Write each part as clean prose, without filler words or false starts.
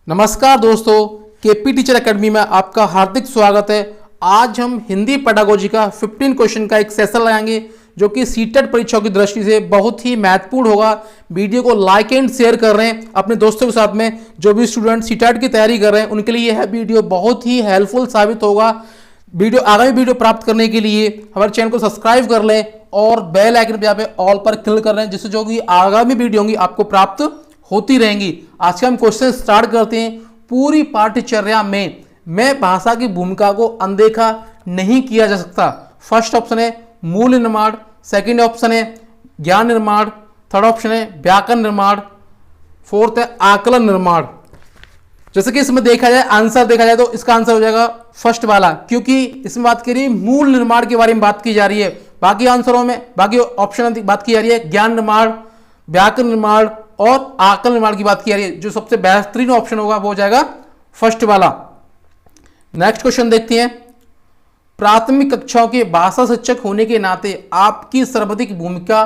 नमस्कार दोस्तों, KP teacher academy में आपका हार्दिक स्वागत है। आज हम हिंदी पेडागोजी का 15 क्वेश्चन का एक सेशन लगाएंगे जो कि सीटेट परीक्षाओं की दृष्टि से बहुत ही महत्वपूर्ण होगा। वीडियो को लाइक एंड शेयर कर रहे हैं अपने दोस्तों के साथ में। जो भी स्टूडेंट सीटेट की तैयारी कर रहे हैं उनके लिए यह वीडियो बहुत ही हेल्पफुल साबित होगा। आगामी वीडियो प्राप्त करने के लिए हमारे चैनल को सब्सक्राइब कर लें और बेल आइकन पे यहाँ पे ऑल पर क्लिक कर लें, जिससे जो कि आगामी वीडियो होंगी आपको प्राप्त होती रहेंगी। आज का हम क्वेश्चन स्टार्ट करते हैं। पूरी पाठ्यचर्या में मैं भाषा की भूमिका को अनदेखा नहीं किया जा सकता। फर्स्ट ऑप्शन है मूल निर्माण, सेकंड ऑप्शन है ज्ञान निर्माण, थर्ड ऑप्शन है व्याकरण निर्माण, फोर्थ है आकलन निर्माण। जैसे कि इसमें देखा जाए, आंसर देखा जाए तो इसका आंसर हो जाएगा फर्स्ट वाला, क्योंकि इसमें बात करिए मूल निर्माण के बारे में बात की जा रही है। बाकी आंसरों में बाकी ऑप्शन बात की जा रही है ज्ञान निर्माण, व्याकरण निर्माण और आकलन निर्माण की बात की जा रही है। जो सबसे बेहतरीन ऑप्शन होगा वो हो जाएगा फर्स्ट वाला। नेक्स्ट क्वेश्चन देखते हैं। प्राथमिक कक्षाओं के भाषा शिक्षक होने के नाते आपकी सर्वाधिक भूमिका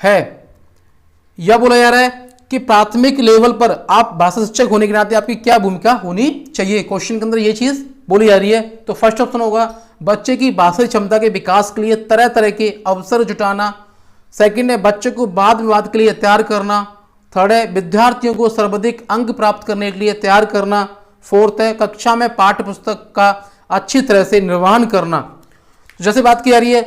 है। यह बोला जा रहा है कि प्राथमिक लेवल पर आप भाषा शिक्षक होने के नाते आपकी क्या भूमिका होनी चाहिए। क्वेश्चन के अंदर यह चीज बोली जा रही है। तो फर्स्ट ऑप्शन होगा बच्चे की भाषाई क्षमता के विकास के लिए तरह तरह के अवसर जुटाना। सेकंड है बच्चे को वाद विवाद के लिए तैयार करना। थर्ड है विद्यार्थियों को सर्वाधिक अंक प्राप्त करने के लिए तैयार करना। फोर्थ है कक्षा में पाठ्य पुस्तक का अच्छी तरह से निर्वहन करना। जैसे बात की जा रही है,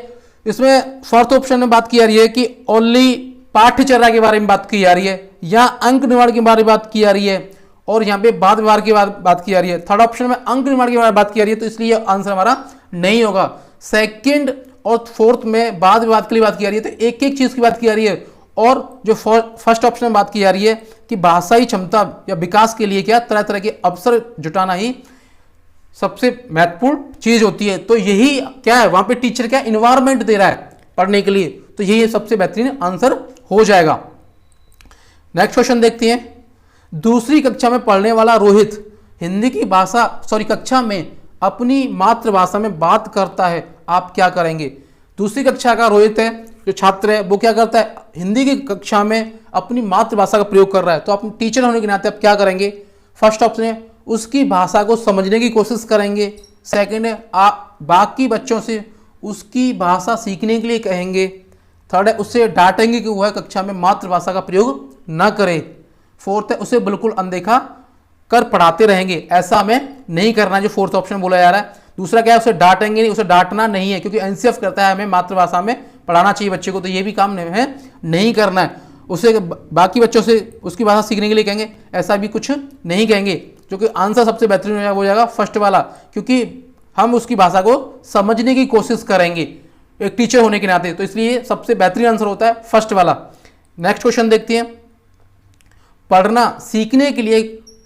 इसमें फोर्थ ऑप्शन में बात की जा रही है कि ओनली पाठ्यचर्या के बारे में बात की जा रही है, या अंक निर्माण के बारे में बात की जा रही है, और यहाँ पे वाद विवाद की बात की जा रही है। थर्ड ऑप्शन में अंक निर्माण के बारे में बात की जा रही है, तो इसलिए आंसर हमारा नहीं होगा। सेकंड और फोर्थ में वाद विवाद के लिए बात की जा रही है, तो एक एक चीज की बात की जा रही है। और जो फर्स्ट ऑप्शन में बात की जा रही है कि भाषाई क्षमता या विकास के लिए क्या तरह तरह के अवसर जुटाना ही सबसे महत्वपूर्ण चीज होती है। तो यही क्या है, वहां पे टीचर क्या इन्वायरमेंट दे रहा है पढ़ने के लिए, तो यही सबसे बेहतरीन आंसर हो जाएगा। नेक्स्ट क्वेश्चन देखते हैं। दूसरी कक्षा में पढ़ने वाला रोहित हिंदी की कक्षा में अपनी मातृभाषा में बात करता है, आप क्या करेंगे। दूसरी कक्षा का रोहित है, जो छात्र है, वो क्या करता है, हिंदी की कक्षा में अपनी मातृभाषा का प्रयोग कर रहा है। तो आप टीचर होने के नाते आप क्या करेंगे। फर्स्ट ऑप्शन है उसकी भाषा को समझने की कोशिश करेंगे। सेकंड है आप बाकी बच्चों से उसकी भाषा सीखने के लिए कहेंगे। थर्ड है उससे डांटेंगे कि वह कक्षा में मातृभाषा का प्रयोग न करे। फोर्थ है उसे बिल्कुल अनदेखा कर पढ़ाते रहेंगे, ऐसा हमें नहीं करना है, जो फोर्थ ऑप्शन बोला जा रहा है। दूसरा क्या है, उसे डांटेंगे नहीं, उसे डांटना नहीं है, क्योंकि एनसीएफ करता है हमें मातृभाषा में पढ़ाना चाहिए बच्चे को, तो ये भी काम है नहीं करना है। उसे बाकी बच्चों से उसकी भाषा सीखने के लिए कहेंगे, ऐसा भी कुछ नहीं कहेंगे। जो कि आंसर सबसे बेहतरीन हो जाएगा फर्स्ट वाला, क्योंकि हम उसकी भाषा को समझने की कोशिश करेंगे एक टीचर होने के नाते, तो इसलिए सबसे बेहतरीन आंसर होता है फर्स्ट वाला। नेक्स्ट क्वेश्चन देखते हैं। पढ़ना सीखने के लिए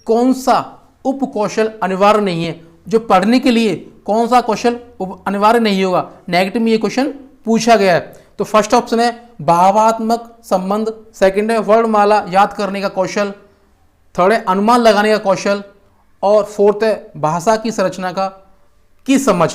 कौन सा उप कौशल अनिवार्य नहीं है। जो पढ़ने के लिए कौन सा कौशल अनिवार्य नहीं होगा, नेगेटिव में ये क्वेश्चन पूछा गया है। तो फर्स्ट ऑप्शन है भावात्मक संबंध, सेकंड है वर्णमाला याद करने का कौशल, थर्ड है अनुमान लगाने का कौशल, और फोर्थ है भाषा की संरचना की समझ।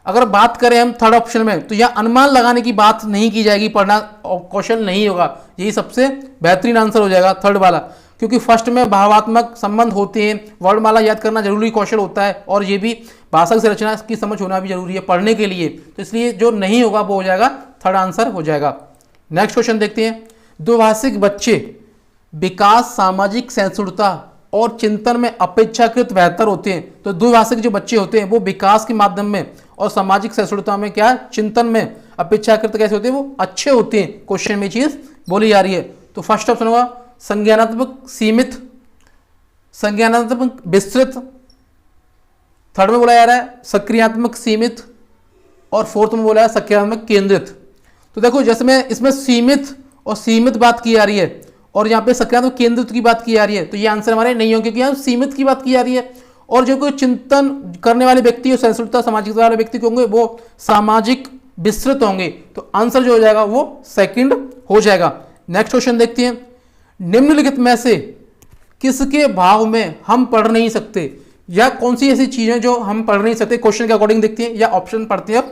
अगर बात करें हम थर्ड ऑप्शन में, तो यह अनुमान लगाने की बात नहीं की जाएगी, पढ़ना कौशल नहीं होगा। यही सबसे बेहतरीन आंसर हो जाएगा थर्ड वाला, क्योंकि फर्स्ट में भावात्मक संबंध होते हैं, वर्णमाला याद करना जरूरी कौशल होता है, और ये भी भाषा की संरचना की समझ होना भी जरूरी है पढ़ने के लिए। तो इसलिए जो नहीं होगा वो हो जाएगा थर्ड आंसर हो जाएगा। नेक्स्ट क्वेश्चन देखते हैं। द्विभाषिक बच्चे विकास, सामाजिक सहिष्णुता और चिंतन में अपेक्षाकृत बेहतर होते हैं। तो द्विभाषिक जो बच्चे होते हैं वो विकास के माध्यम में और सामाजिक सहिष्णुता में क्या चिंतन में अपेक्षाकृत कैसे होते हैं, वो अच्छे होते हैं। क्वेश्चन में चीज बोली जा रही है। तो फर्स्ट ऑप्शन होगा संज्ञानात्मक सीमित, संज्ञानात्मक विस्तृत, थर्ड में बोला जा रहा है सक्रियात्मक सीमित, और फोर्थ में बोला है सक्रियात्मक केंद्रित। तो देखो जैसे में इसमें सीमित और सीमित बात की जा रही है, और यहाँ पे सक्रियात्मक केंद्रित की बात की जा रही है, तो ये आंसर हमारे नहीं होंगे, क्योंकि यहाँ सीमित की बात की जा रही है। और जो कोई चिंतन करने वाले व्यक्ति और सहिष्णुता सामाजिकता वाले व्यक्ति होंगे वो सामाजिक विस्तृत होंगे। तो आंसर जो हो जाएगा वो सेकंड हो जाएगा। नेक्स्ट क्वेश्चन देखते हैं। निम्नलिखित में से किसके भाव में हम पढ़ नहीं सकते, या कौन सी ऐसी चीजें जो हम पढ़ नहीं सकते। क्वेश्चन के अकॉर्डिंग देखते हैं या ऑप्शन पढ़ते हैं।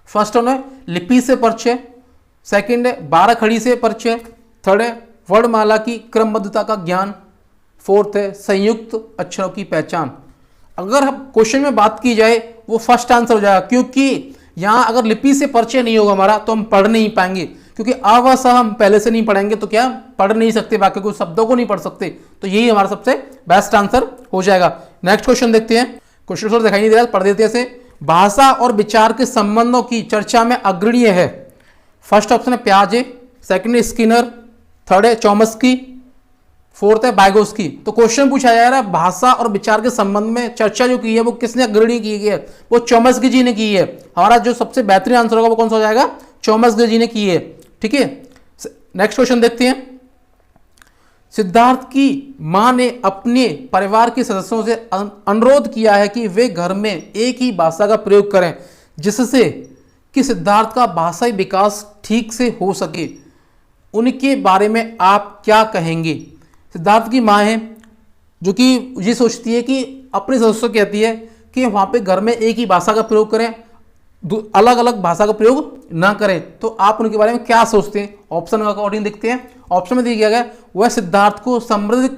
फर्स्ट वन है लिपि से परिचय, सेकंड है 12 खड़ी से परिचय, थर्ड है वर्णमाला की क्रमबद्धता का ज्ञान, फोर्थ है संयुक्त अक्षरों की पहचान। अगर हम क्वेश्चन में बात की जाए वो फर्स्ट आंसर हो जाएगा, क्योंकि यहां अगर लिपि से परिचय नहीं होगा हमारा तो हम पढ़ नहीं पाएंगे, क्योंकि अ व स हम पहले से नहीं पढ़ेंगे तो क्या पढ़ नहीं सकते, बाकी कुछ शब्दों को नहीं पढ़ सकते, तो यही हमारा सबसे बेस्ट आंसर हो जाएगा। नेक्स्ट क्वेश्चन देखते हैं। क्वेश्चन थोड़ा दिखाई नहीं दे रहा, पढ़ देते हैं इसे। भाषा और विचार के संबंधों की चर्चा में अग्रणीय है। फर्स्ट ऑप्शन है प्याजे, सेकंड है स्किनर, थर्ड है चॉम्स्की, फोर्थ है वाइगोत्स्की। तो क्वेश्चन पूछा जा रहा है भाषा और विचार के संबंध में चर्चा जो की है वो किसने अग्रणी की है, वो चॉम्स्की जी ने की है। हमारा जो सबसे बेहतरीन आंसर होगा वो कौन सा हो जाएगा, चॉम्स्की जी ने की है। ठीक है, नेक्स्ट क्वेश्चन देखते हैं। सिद्धार्थ की मां ने अपने परिवार के सदस्यों से अनुरोध किया है कि वे घर में एक ही भाषा का प्रयोग करें, जिससे कि सिद्धार्थ का भाषाई विकास ठीक से हो सके। उनके बारे में आप क्या कहेंगे। सिद्धार्थ की मां है जो कि ये सोचती है कि अपने सदस्यों कहती है कि वहां पे घर में एक ही भाषा का प्रयोग करें, अलग अलग भाषा का प्रयोग ना करें। तो आप उनके बारे में क्या सोचते हैं। ऑप्शन का अकॉर्डिंग देखते हैं। ऑप्शन में दिया गया वह सिद्धार्थ को समृद्ध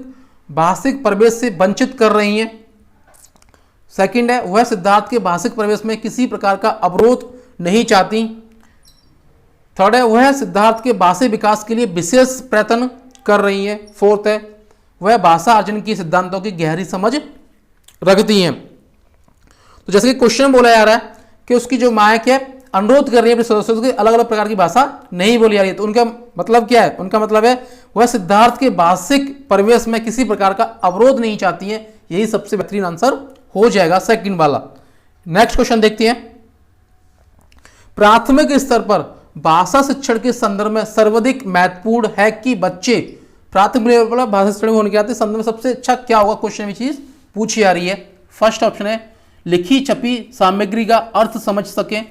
भाषिक प्रवेश से वंचित कर रही हैं। सेकंड है वह सिद्धार्थ के भाषिक प्रवेश में किसी प्रकार का अवरोध नहीं चाहती। थर्ड है वह सिद्धार्थ के भाषा विकास के लिए विशेष प्रयत्न कर रही है। फोर्थ है वह भाषा अर्जन की सिद्धांतों की गहरी समझ रखती हैं। तो जैसे कि क्वेश्चन बोला जा रहा है कि उसकी जो मां है क्या अनुरोध कर रही है अपने सदस्यों से अलग अलग प्रकार की भाषा नहीं बोली जा रही है, तो उनका मतलब क्या है, उनका मतलब है वह सिद्धार्थ के भाषिक परिवेश में किसी प्रकार का अवरोध नहीं चाहती है। यही सबसे बेहतरीन आंसर हो जाएगा, सेकंड वाला। नेक्स्ट क्वेश्चन देखते हैं। प्राथमिक स्तर पर भाषा शिक्षण के संदर्भ में सर्वाधिक महत्वपूर्ण है कि बच्चे प्राथमिक लेवल पर भाषा शिक्षण होने के आते संदर्भ में सबसे अच्छा क्या होगा, क्वेश्चन में चीज पूछी जा रही है। फर्स्ट ऑप्शन है लिखी छपी सामग्री का अर्थ समझ सकें।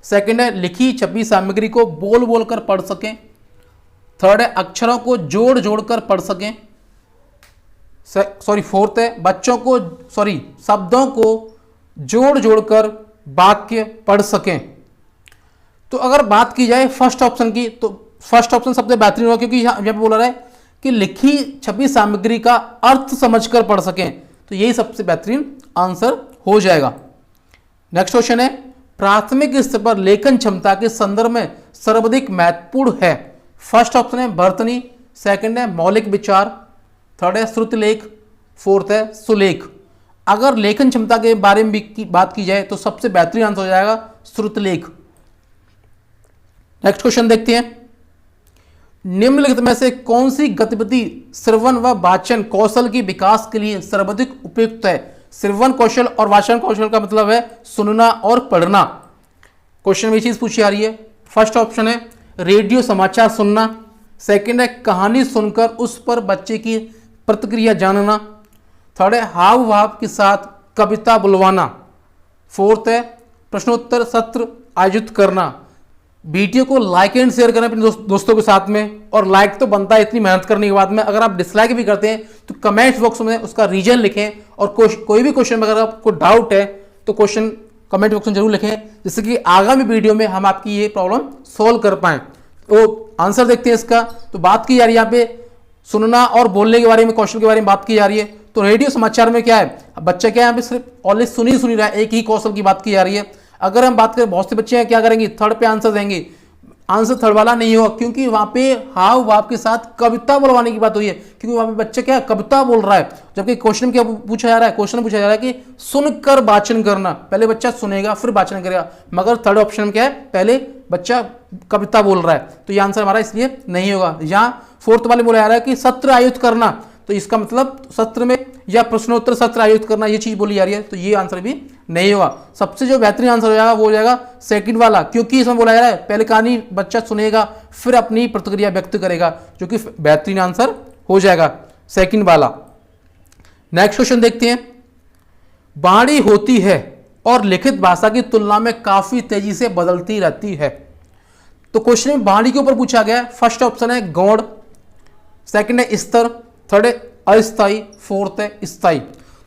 सेकंड है लिखी छपी सामग्री को बोल बोल कर पढ़ सकें। थर्ड है अक्षरों को जोड़ जोड़ कर पढ़ सकें। फोर्थ है शब्दों को जोड़ जोड़ कर वाक्य पढ़ सकें। तो अगर बात की जाए फर्स्ट ऑप्शन की तो फर्स्ट ऑप्शन सबसे बेहतरीन होगा, क्योंकि यहां पे बोला रहा है कि लिखी छपी सामग्री का अर्थ समझकर पढ़ सकें, तो यही सबसे बेहतरीन आंसर हो जाएगा। नेक्स्ट क्वेश्चन है प्राथमिक स्तर पर लेखन क्षमता के संदर्भ में सर्वाधिक महत्वपूर्ण है। फर्स्ट ऑप्शन है वर्तनी, सेकंड है मौलिक विचार, थर्ड है श्रुतिलेख, फोर्थ है सुलेख। अगर लेखन क्षमता के बारे में भी बात की जाए तो सबसे बेहतरीन आंसर हो जाएगा श्रुतिलेख। नेक्स्ट क्वेश्चन देखते हैं। निम्नलिखित में से कौन सी गतिविधि श्रवण व वाचन कौशल के विकास के लिए सर्वाधिक उपयुक्त है। श्रवण कौशल और वाचन कौशल का मतलब है सुनना और पढ़ना। क्वेश्चन में चीज पूछी जा रही है। फर्स्ट ऑप्शन है रेडियो समाचार सुनना, सेकंड है कहानी सुनकर उस पर बच्चे की प्रतिक्रिया जानना, थर्ड है हाव भाव के साथ कविता बुलवाना, फोर्थ है प्रश्नोत्तर सत्र आयोजित करना। वीडियो को लाइक एंड शेयर करें अपने दोस्तों के साथ में, और लाइक तो बनता है इतनी मेहनत करने के बाद में। अगर आप डिसलाइक भी करते हैं तो कमेंट्स बॉक्स में उसका रीजन लिखें, और कोई भी क्वेश्चन में अगर आपको डाउट है तो क्वेश्चन कमेंट बॉक्स में जरूर लिखें, जिससे कि आगामी वीडियो में हम आपकी ये प्रॉब्लम सोल्व कर पाएं। तो आंसर देखते हैं इसका। तो बात की जा रही है यहाँ पे सुनना और बोलने के बारे में, कौशल के बारे में बात की जा रही है। तो रेडियो समाचार में क्या है, बच्चा क्या है यहाँ पे सिर्फ ऑलरेडी सुनी रहा है, एक ही कौशल की बात की जा रही है। अगर हम बात करें बहुत से बच्चे हैं क्या करेंगे, थर्ड पे आंसर देंगे। आंसर थर्ड वाला नहीं होगा, क्योंकि वहां पे हाव भाव के साथ कविता बोलवाने की बात हुई है, क्योंकि वहां पे बच्चा क्या कविता बोल रहा है। जबकि क्वेश्चन क्या पूछा जा रहा है, क्वेश्चन पूछा जा रहा है कि सुनकर वाचन करना। पहले बच्चा सुनेगा फिर वाचन करेगा, मगर थर्ड ऑप्शन में क्या है पहले बच्चा कविता बोल रहा है, तो ये आंसर हमारा इसलिए नहीं होगा। यहाँ फोर्थ वाले बोला जा रहा है कि सत्र आयोजित करना, तो इसका मतलब सत्र में या प्रश्नोत्तर सत्र आयोजित करना, ये चीज बोली जा रही है, तो ये आंसर भी नहीं होगा। सबसे जो बेहतरीन आंसर हो जाएगा वो हो जाएगा सेकंड वाला, क्योंकि इसमें बोला जा रहा है पहले कहानी बच्चा सुनेगा फिर अपनी प्रतिक्रिया व्यक्त करेगा, जो कि बेहतरीन आंसर हो जाएगा सेकंड वाला। नेक्स्ट क्वेश्चन देखते हैं। वाणी होती है और लिखित भाषा की तुलना में काफी तेजी से बदलती रहती है। तो क्वेश्चन में वाणी के ऊपर पूछा गया है। फर्स्ट ऑप्शन है गौड़, सेकंड है स्तर, थर्ड है अस्थाई, फोर्थ है स्थाई।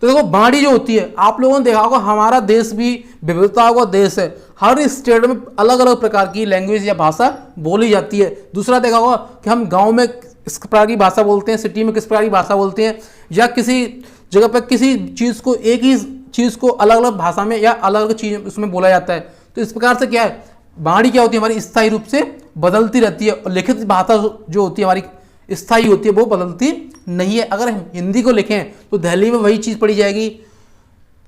तो देखो वाणी जो होती है, आप लोगों ने देखा होगा हमारा देश भी विविधताओं का देश है, हर स्टेट में अलग अलग प्रकार की लैंग्वेज या भाषा बोली जाती है। दूसरा देखा होगा कि हम गांव में इस प्रकार की भाषा बोलते हैं, सिटी में किस प्रकार की भाषा बोलते हैं, या किसी जगह पर किसी चीज़ को, एक ही चीज़ को अलग अलग भाषा में या अलग अलग चीज़ उसमें बोला जाता है। तो इस प्रकार से क्या है, वाणी क्या होती है हमारी, स्थायी रूप से बदलती रहती है, और लिखित भाषा जो होती है हमारी स्थायी होती है, वो बदलती नहीं है। अगर हम हिंदी को लिखें तो दिल्ली में वही चीज़ पढ़ी जाएगी,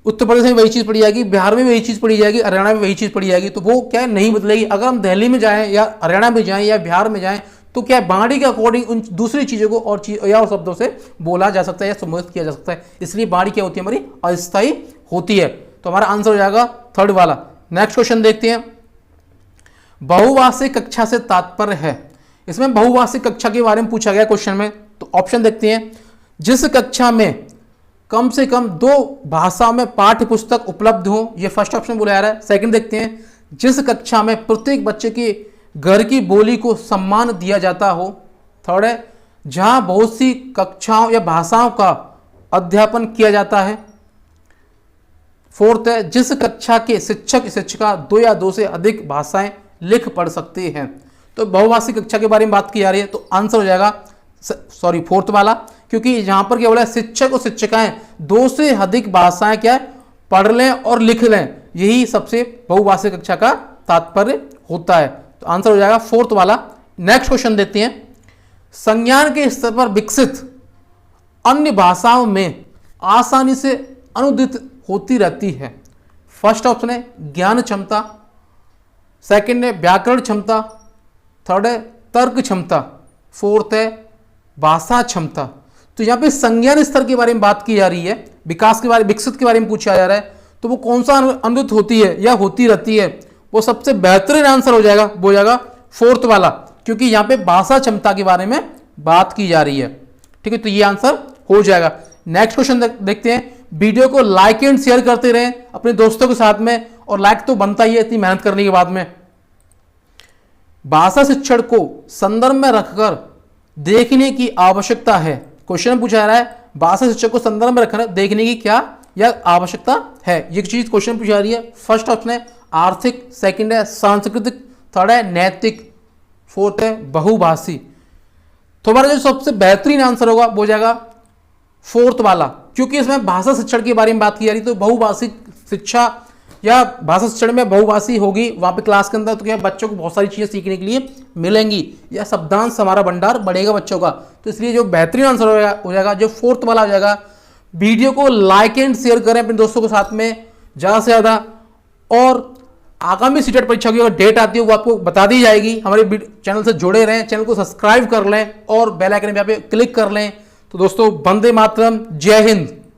उत्तर प्रदेश में वही चीज़ पढ़ी जाएगी, बिहार में वही चीज़ पढ़ी जाएगी, हरियाणा में वही चीज़ पढ़ी जाएगी, तो वो क्या है, नहीं बदलेगी। अगर हम दिल्ली में जाएं या हरियाणा में जाएं या बिहार में जाएं तो क्या है, वाणी के अकॉर्डिंग उन दूसरी चीज़ों को और शब्दों से बोला जा सकता है या संबोधित किया जा सकता है। इसलिए वाणी क्या होती है हमारी, अस्थायी होती है। तो हमारा आंसर हो जाएगा थर्ड वाला। नेक्स्ट क्वेश्चन देखते हैं, बहुभाषिक कक्षा से तात्पर्य है। इसमें बहुभाषिक कक्षा के बारे में पूछा गया क्वेश्चन में। तो ऑप्शन देखते हैं, जिस कक्षा में कम से कम 2 भाषाओं में पाठ्य पुस्तक उपलब्ध हो, ये फर्स्ट ऑप्शन बोला जा रहा है। सेकंड देखते हैं, जिस कक्षा में प्रत्येक बच्चे के घर की बोली को सम्मान दिया जाता हो। थर्ड है, जहां बहुत सी कक्षाओं या भाषाओं का अध्यापन किया जाता है। फोर्थ है, जिस कक्षा के शिक्षक शिक्षिका 2 या 2 से अधिक भाषाएं लिख पढ़ सकते हैं। तो बहुभाषिक कक्षा के बारे में बात की जा रही है, तो आंसर हो जाएगा फोर्थ वाला, क्योंकि यहां पर क्या बोला है, शिक्षक और शिक्षिकाएं 2 से अधिक भाषाएं क्या है, पढ़ लें और लिख लें, यही सबसे बहुभाषिक कक्षा का तात्पर्य होता है। तो आंसर हो जाएगा फोर्थ वाला। नेक्स्ट क्वेश्चन देखते हैं, संज्ञान के स्तर पर विकसित अन्य भाषाओं में आसानी से अनुदित होती रहती है। फर्स्ट ऑप्शन है ज्ञान क्षमता, सेकंड है व्याकरण क्षमता, थर्ड है तर्क क्षमता, फोर्थ है भाषा क्षमता। तो यहाँ पे संज्ञान स्तर के बारे में बात की जा रही है, विकास के बारे, विकसित के बारे में पूछा जा रहा है, तो वो कौन सा अनुदित होती है या होती रहती है, वो सबसे बेहतरीन आंसर हो जाएगा, वो हो जाएगा फोर्थ वाला, क्योंकि यहाँ पे भाषा क्षमता के बारे में बात की जा रही है। ठीक है, तो ये आंसर हो जाएगा। नेक्स्ट क्वेश्चन देखते हैं, वीडियो को लाइक एंड शेयर करते रहें अपने दोस्तों के साथ में, और लाइक तो बनता ही है इतनी मेहनत करने के बाद में। भाषा शिक्षण को संदर्भ में रखकर देखने की आवश्यकता है। क्वेश्चन पूछा जा रहा है, भाषा शिक्षक को संदर्भ में रखकर देखने की क्या या आवश्यकता है, ये चीज क्वेश्चन पूछा जा रही है। फर्स्ट ऑप्शन है आर्थिक, सेकंड है सांस्कृतिक, थर्ड है नैतिक, फोर्थ है बहुभाषी। तो हमारा जो सबसे बेहतरीन आंसर होगा वो हो जाएगा फोर्थ वाला, क्योंकि इसमें भाषा शिक्षण के बारे में बात की जा रही है। तो बहुभाषिक शिक्षा या भाषा शिक्षण में बहुभाषी होगी वहाँ पे क्लास के अंदर, तो क्या बच्चों को बहुत सारी चीज़ें सीखने के लिए मिलेंगी, या शब्दांश हमारा भंडार बढ़ेगा बच्चों का। तो इसलिए जो बेहतरीन आंसर हो जाएगा जो फोर्थ वाला हो जाएगा। वीडियो को लाइक एंड शेयर करें अपने दोस्तों के साथ में ज़्यादा से ज़्यादा, और आगामी सीटेट परीक्षा की अगर डेट आती है वो आपको बता दी जाएगी। हमारे चैनल से जुड़े रहें, चैनल को सब्सक्राइब कर लें और बेल आइकन पे क्लिक कर लें। तो दोस्तों, वंदे मातरम, जय हिंद।